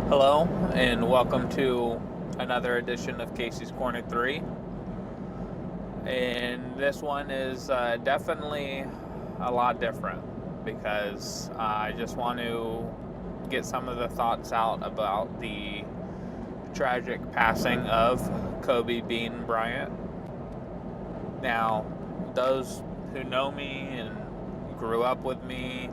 Hello, and welcome to another edition of Casey's Corner 3. And this one is definitely a lot different because I just want to get some of the thoughts out about the tragic passing of Kobe Bean Bryant. Now, those who know me and grew up with me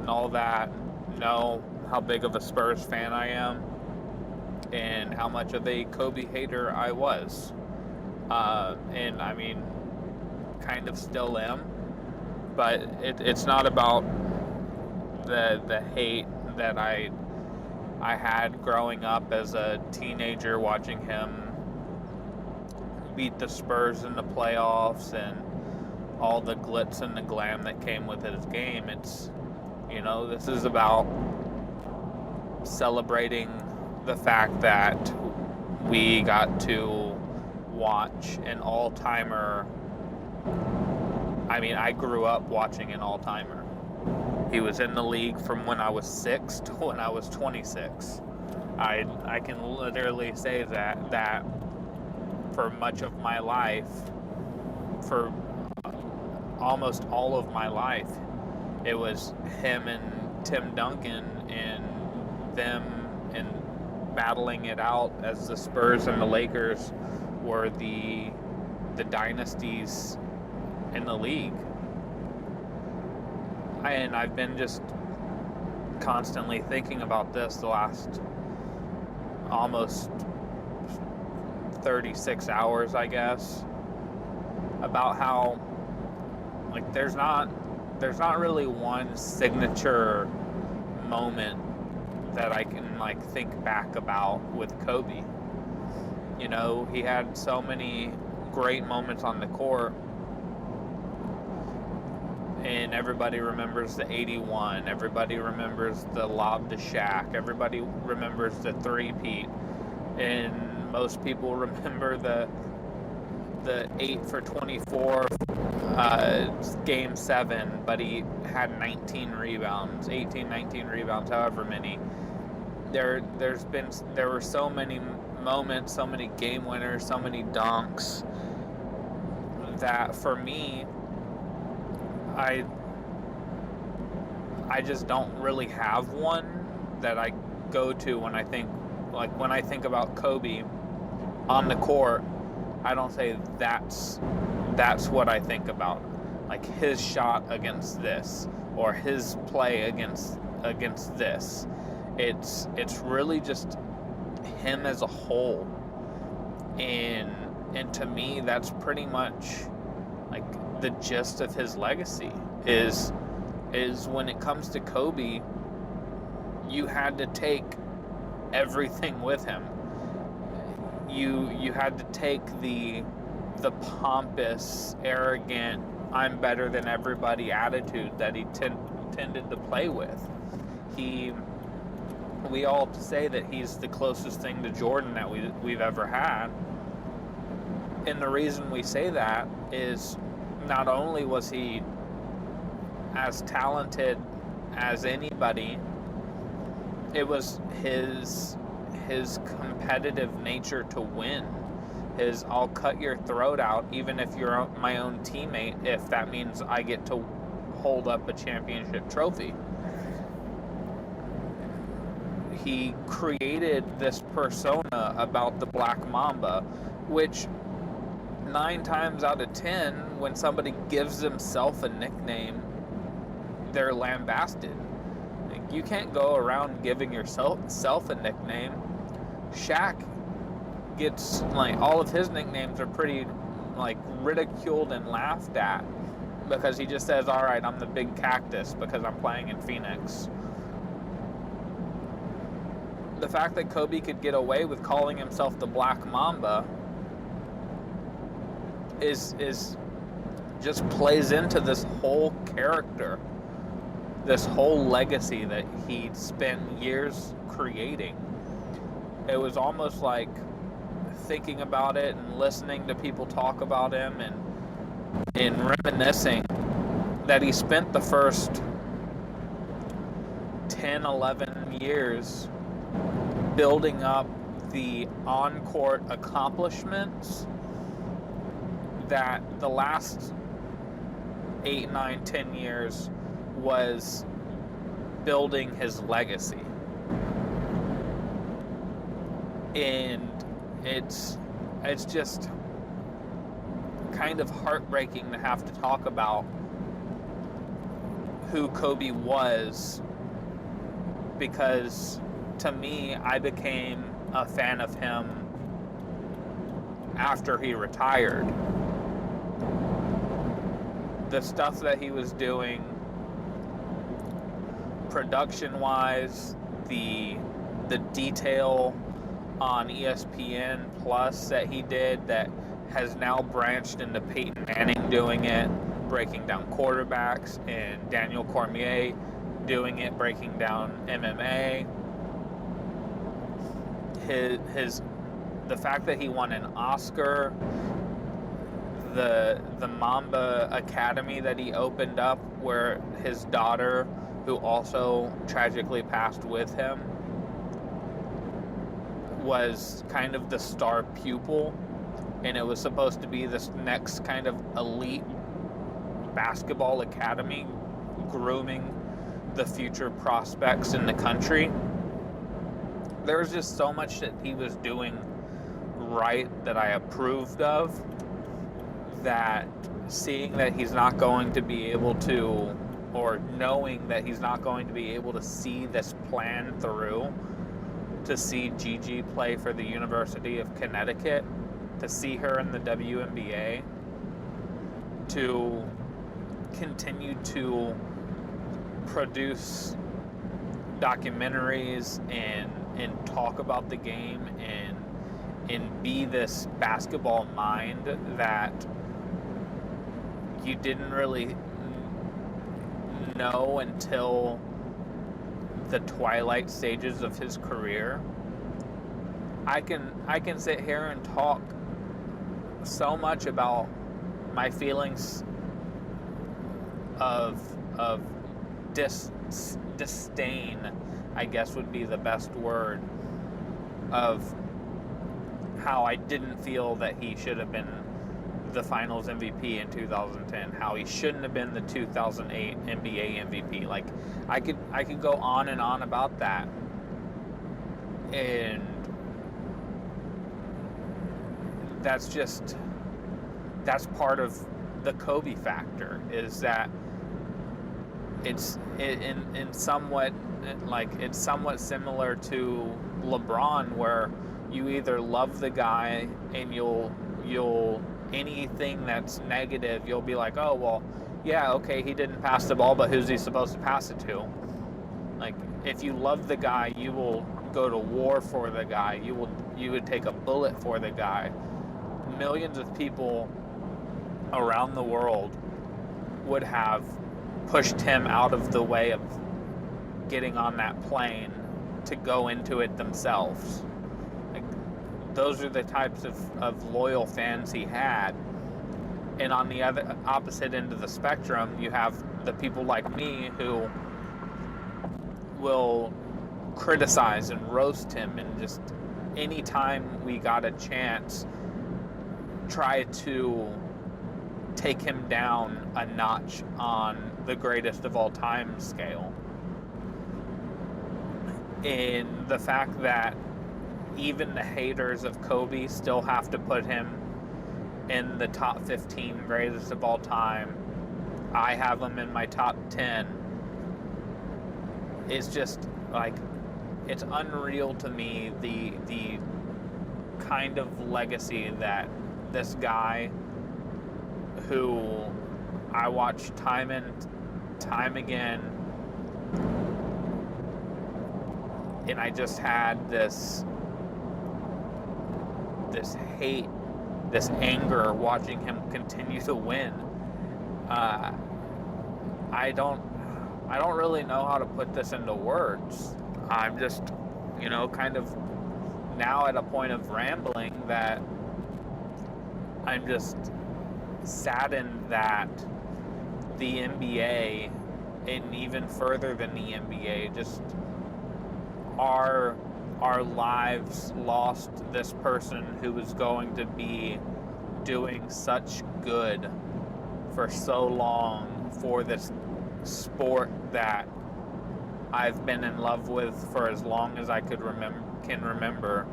and all that know how big of a Spurs fan I am and how much of a Kobe hater I was. And I mean, kind of still am, but it's not about the hate that I had growing up as a teenager watching him beat the Spurs in the playoffs and all the glitz and the glam that came with his game. This is about celebrating the fact that we got to watch an all-timer. I mean, I grew up watching an all-timer. He was in the league from when I was 6 to when I was 26. I can literally say that for much of my life, for almost all of my life, it was him and Tim Duncan and them and battling it out as the Spurs and the Lakers were the dynasties in the league. I've been just constantly thinking about this the last almost 36 hours, I guess, about how there's not really one signature moment that I can think back about with Kobe. You know, he had so many great moments on the court, and everybody remembers the 81, everybody remembers the lob to Shaq, everybody remembers the three-peat, and most people remember the 8 for 24 game 7, but he had 19 rebounds, 18, 19 rebounds, however many. There were so many moments, so many game winners, so many dunks that for me, I just don't really have one that I go to when I think about Kobe on the court. I don't say that's what I think about, his shot against this or his play against this. It's really just him as a whole, and to me that's pretty much the gist of his legacy is when it comes to Kobe, you had to take everything with him. You had to take the pompous, arrogant, I'm better than everybody attitude that he tended to play with. We all say that he's the closest thing to Jordan that we've ever had. And the reason we say that is not only was he as talented as anybody, it was his competitive nature to win. His I'll cut your throat out even if you're my own teammate, if that means I get to hold up a championship trophy. He created this persona about the Black Mamba, which 9 times out of 10, when somebody gives themselves a nickname, they're lambasted. You can't go around giving yourself a nickname. Shaq gets all of his nicknames are pretty ridiculed and laughed at because he just says, all right, I'm the big cactus because I'm playing in Phoenix. The fact that Kobe could get away with calling himself the Black Mamba is just plays into this whole character, this whole legacy that he spent years creating. It was almost like thinking about it and listening to people talk about him and reminiscing that he spent the first 10, 11 years building up the on-court accomplishments that the last 8, 9, 10 years was building his legacy. And it's just kind of heartbreaking to have to talk about who Kobe was, because to me, I became a fan of him after he retired. The stuff that he was doing production-wise, the detail on ESPN Plus that he did that has now branched into Peyton Manning doing it, breaking down quarterbacks, and Daniel Cormier doing it, breaking down MMA. The fact that he won an Oscar, the Mamba Academy that he opened up, where his daughter, who also tragically passed with him, was kind of the star pupil, and it was supposed to be this next kind of elite basketball academy grooming the future prospects in the country. There was just so much that he was doing right that I approved of, that seeing that he's not going to be able to, or knowing that he's not going to be able to see this plan through, to see Gigi play for the University of Connecticut, to see her in the WNBA, to continue to produce documentaries and talk about the game and be this basketball mind that you didn't really know until the twilight stages of his career. I can sit here and talk so much about my feelings of disdain, I guess would be the best word, of how I didn't feel that he should have been the Finals MVP in 2010, how he shouldn't have been the 2008 NBA MVP. Like, I could go on and on about that, and that's part of the Kobe factor, is that it's somewhat similar to LeBron, where you either love the guy and you'll anything that's negative, you'll be like, oh, well, yeah, okay, he didn't pass the ball, but who's he supposed to pass it to? Like, if you love the guy, you will go to war for the guy. You would take a bullet for the guy. Millions of people around the world would have pushed him out of the way of getting on that plane to go into it themselves. Like, those are the types of loyal fans he had. And on the opposite end of the spectrum, you have the people like me who will criticize and roast him, and just anytime we got a chance, try to take him down a notch on the greatest of all time scale. And the fact that even the haters of Kobe still have to put him in the top 15 greatest of all time, I have him in my top 10, is just like, it's unreal to me, the kind of legacy that this guy, who I watch time and time again, and I just had this hate, this anger watching him continue to win. I don't really know how to put this into words. I'm just, kind of now at a point of rambling that I'm just saddened that the NBA, and even further than the NBA, just our our lives lost this person who was going to be doing such good for so long for this sport that I've been in love with for as long as I can remember.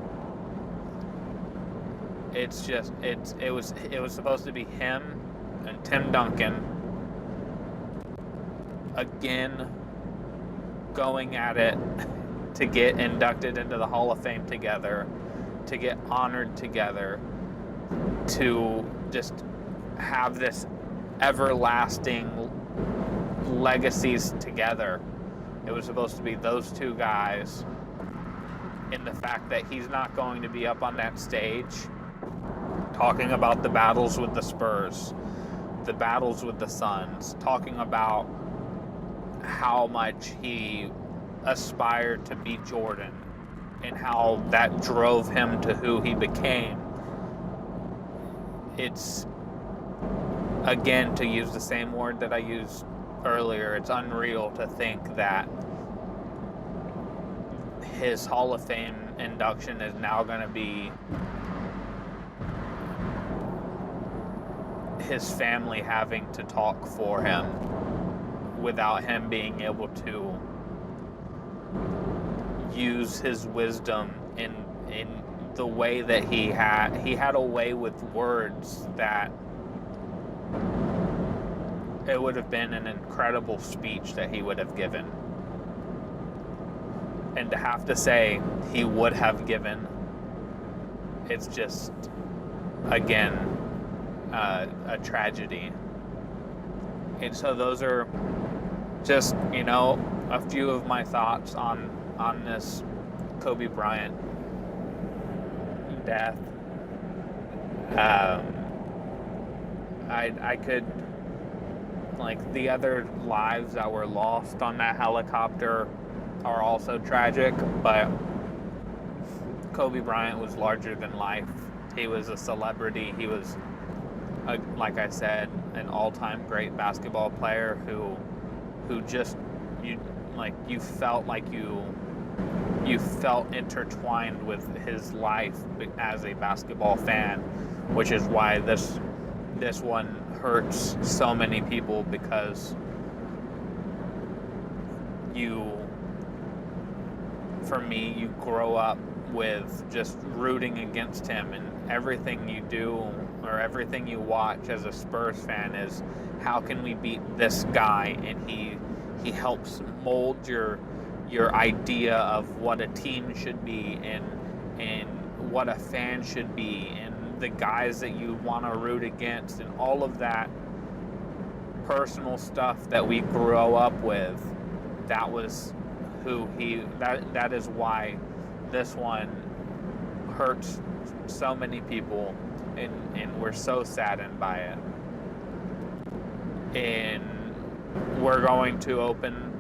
It's just it was supposed to be him and Tim Duncan again going at it to get inducted into the Hall of Fame together, to get honored together, to just have this everlasting legacies together. It was supposed to be those two guys, in the fact that he's not going to be up on that stage talking about the battles with the Spurs, the battles with the Suns, talking about how much he aspired to be Jordan and how that drove him to who he became. It's, again, to use the same word that I used earlier, it's unreal to think that his Hall of Fame induction is now going to be his family having to talk for him without him being able to use his wisdom in the way that he had a way with words that it would have been an incredible speech that he would have given. And to have to say he would have given, it's just, again, a tragedy. And so those are just, a few of my thoughts on this Kobe Bryant death. I could, like, the other lives that were lost on that helicopter are also tragic, but Kobe Bryant was larger than life. He was a celebrity. He was, like I said, an all-time great basketball player who just, you felt like you felt intertwined with his life as a basketball fan, which is why this one hurts so many people, because for me, you grow up with just rooting against him, and everything you do or everything you watch as a Spurs fan is, how can we beat this guy? And he helps mold your idea of what a team should be and what a fan should be and the guys that you want to root against, and all of that personal stuff that we grow up with. That was who that is why this one hurts so many people, and we're so saddened by it. And we're going to open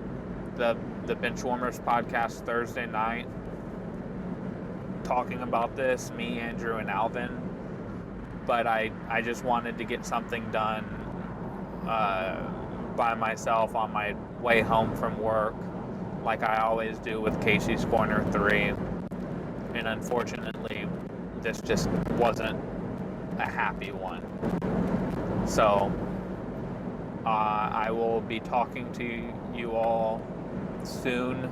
the Benchwarmers podcast Thursday night talking about this, me, Andrew, and Alvin. But I just wanted to get something done by myself on my way home from work, like I always do with Casey's Corner 3. And unfortunately, this just wasn't a happy one. So I will be talking to you all soon,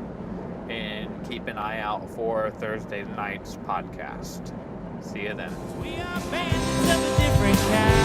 and keep an eye out for Thursday night's podcast. See you then. We are bandits of a different kind.